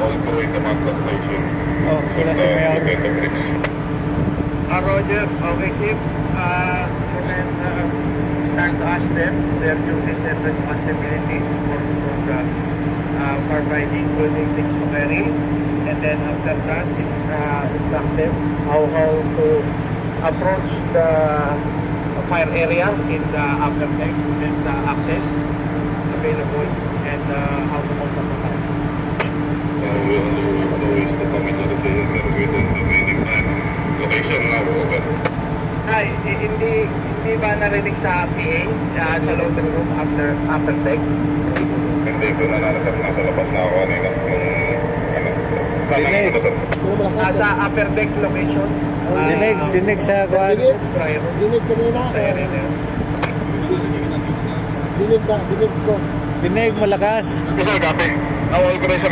all through the master station. Oh, wala si Mayor. Roger, okay, Chief. You can start to ask them their duties and responsibilities for providing clothing things to carry. And then after that, instruct them how to approach the fire area in the upper deck and the access available and how to contact the fire. We only have to waste the community here. We don't have any plan. Location now, over. Ay, hindi ba narinig sa PA sa loading room after deck? Hindi ko na nasa labas na ako kanina. Dinig. Sa upper deck location. Dinig sa kuan. Dinig kanina. Dinig ko. Dinig malakas. Kasi dati, awal ko rin sa